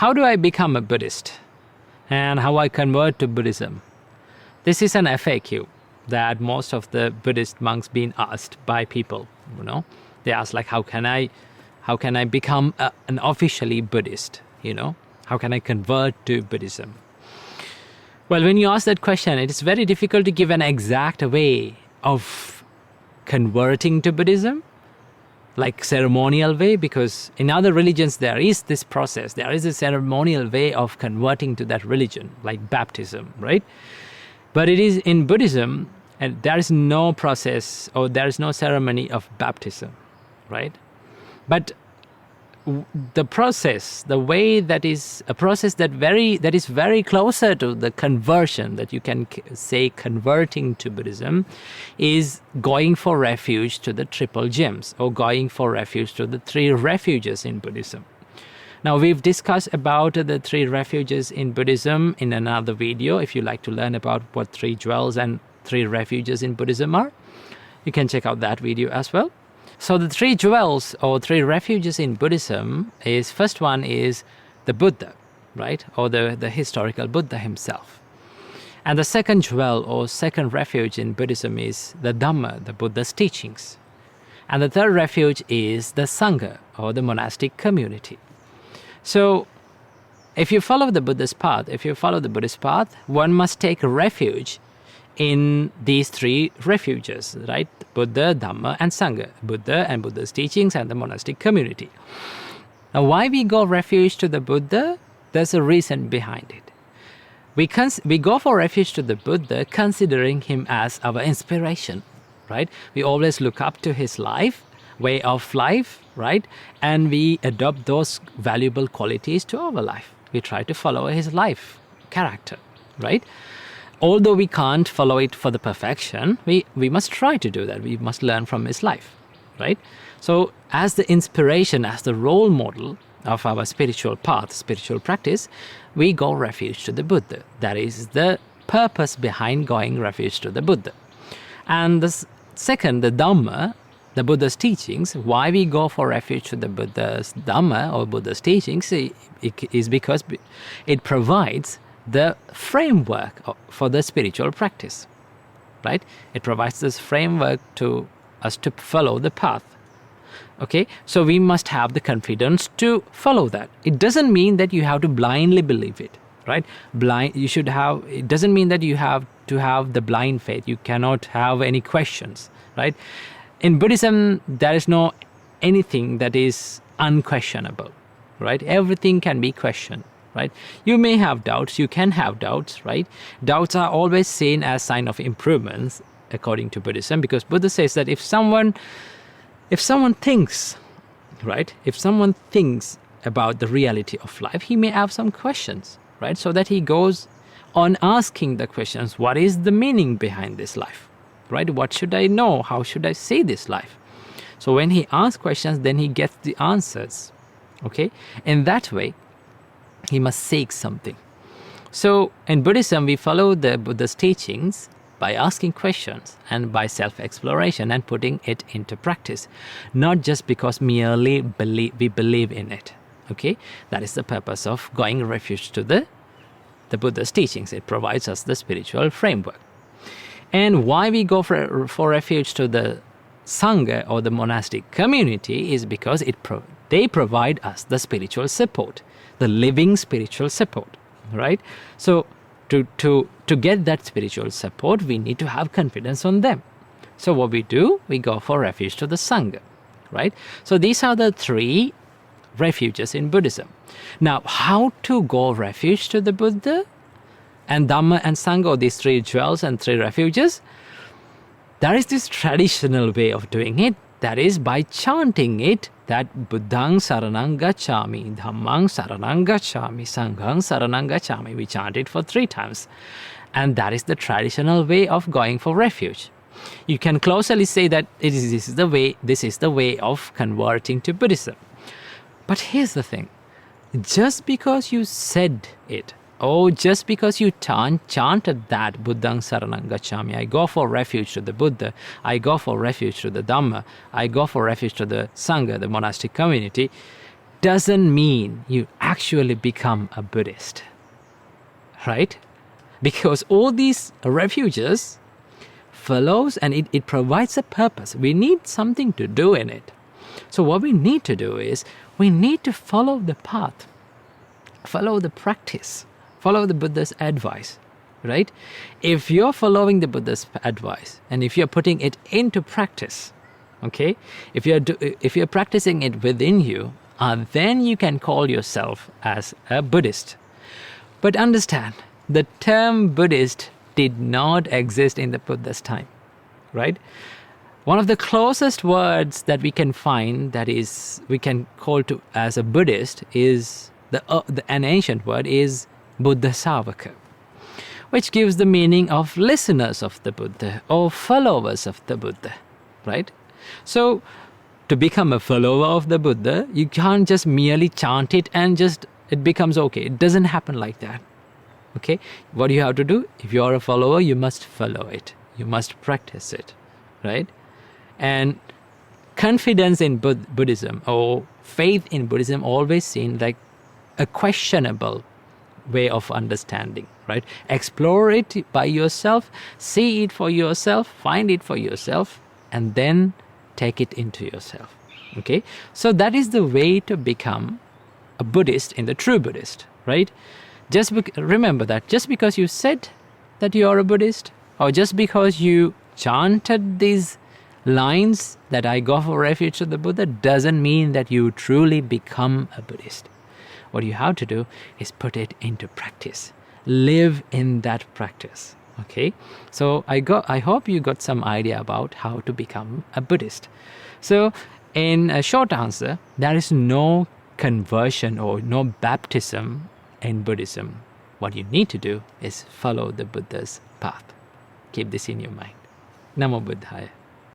how do I become a Buddhist and how I convert to Buddhism? This is an FAQ that most of the Buddhist monks been asked by people. They ask like, how can I become an officially Buddhist? How can I convert to Buddhism? Well, when you ask that question, it is very difficult to give an exact way of converting to Buddhism, like ceremonial way, because in other religions there is this process. There is a ceremonial way of converting to that religion, like baptism, right? But it is in Buddhism, and there is no process or there is no ceremony of baptism, right? But the process, the way that is a process that is very closer to the conversion, that you can say converting to Buddhism, is going for refuge to the triple gems, or going for refuge to the 3 refuges in Buddhism. Now, we've discussed about the 3 refuges in Buddhism in another video. If you like to learn about what 3 jewels and 3 refuges in Buddhism are, you can check out that video as well. So the 3 jewels or 3 refuges in Buddhism is, first one is the Buddha, right? Or the historical Buddha himself. And the second jewel or second refuge in Buddhism is the Dhamma, the Buddha's teachings. And the third refuge is the Sangha, or the monastic community. So if you follow the Buddhist path, one must take refuge in these 3 refuges, right? Buddha, Dhamma, and Sangha. Buddha and Buddha's teachings and the monastic community. Now, why we go refuge to the Buddha? There's a reason behind it. We go for refuge to the Buddha considering him as our inspiration, right? We always look up to his life, way of life, right? And we adopt those valuable qualities to our life. We try to follow his life, character, right? Although we can't follow it for the perfection, we must try to do that. We must learn from his life, right? So as the inspiration, as the role model of our spiritual path, spiritual practice, we go refuge to the Buddha. That is the purpose behind going refuge to the Buddha. And the second, the Dhamma, the Buddha's teachings, why we go for refuge to the Buddha's Dhamma or Buddha's teachings is because it provides the framework for the spiritual practice, right? It provides this framework to us to follow the path. Okay, so we must have the confidence to follow that. It doesn't mean that you have to blindly believe it, right? It doesn't mean that you have to have the blind faith. You cannot have any questions, right? In Buddhism, there is no anything that is unquestionable, right? Everything can be questioned. Right? You may have doubts, you can have doubts, right? Doubts are always seen as sign of improvements according to Buddhism, because Buddha says that if someone thinks, right? If someone thinks about the reality of life, he may have some questions, right? So that he goes on asking the questions, what is the meaning behind this life, right? What should I know? How should I see this life? So when he asks questions, then he gets the answers, okay? In that way, he must seek something. So in Buddhism, we follow the Buddha's teachings by asking questions and by self-exploration and putting it into practice, not just because merely we believe in it. Okay, that is the purpose of going refuge to the Buddha's teachings. It provides us the spiritual framework. And why we go for refuge to the Sangha or the monastic community is because they provide us the spiritual support, the living spiritual support, right? So to get that spiritual support, we need to have confidence on them. So what we do, we go for refuge to the Sangha, right? So these are the 3 refuges in Buddhism. Now, how to go refuge to the Buddha and Dhamma and Sangha, or these 3 jewels and 3 refuges? There is this traditional way of doing it, that is by chanting it, that Buddhaṃ Saranang Gacchāmi, Dhammāṃ Saranang Gacchāmi, Sanghāṃ Saranang Gacchāmi. We chant it for 3 times. And that is the traditional way of going for refuge. You can closely say that this is the way of converting to Buddhism. But here's the thing. Just because you said it, or just because you chanted that Buddhaṃ Saranang Gacchāmi, I go for refuge to the Buddha, I go for refuge to the Dhamma, I go for refuge to the Sangha, the monastic community, doesn't mean you actually become a Buddhist, right? Because all these refuges follows, and it provides a purpose. We need something to do in it. So what we need to do is we need to follow the path, follow the practice, follow the Buddha's advice, right? If you're following the Buddha's advice and if you're putting it into practice, okay, if you're practicing it within you, then you can call yourself as a Buddhist. But understand, the term Buddhist did not exist in the Buddha's time, right? One of the closest words that we can find, that is, we can call to as a Buddhist, is an ancient word is Buddha Savaka, which gives the meaning of listeners of the Buddha or followers of the Buddha, right? So to become a follower of the Buddha, you can't just merely chant it and just it becomes okay. It doesn't happen like that. Okay, what do you have to do? If you are a follower, you must follow it. You must practice it, right? And confidence in Buddhism or faith in Buddhism always seen like a questionable way of understanding, right? Explore it by yourself, see it for yourself, find it for yourself, and then take it into yourself. Okay, so that is the way to become a Buddhist in the true Buddhist, right? Remember that just because you said that you are a Buddhist, or just because you chanted these lines that I go for refuge to the Buddha, doesn't mean that you truly become a Buddhist. What you have to do is put it into practice. Live in that practice. Okay, so I hope you got some idea about how to become a Buddhist. So in a short answer, there is no conversion or no baptism in Buddhism. What you need to do is follow the Buddha's path. Keep this in your mind. Namo Buddhaya.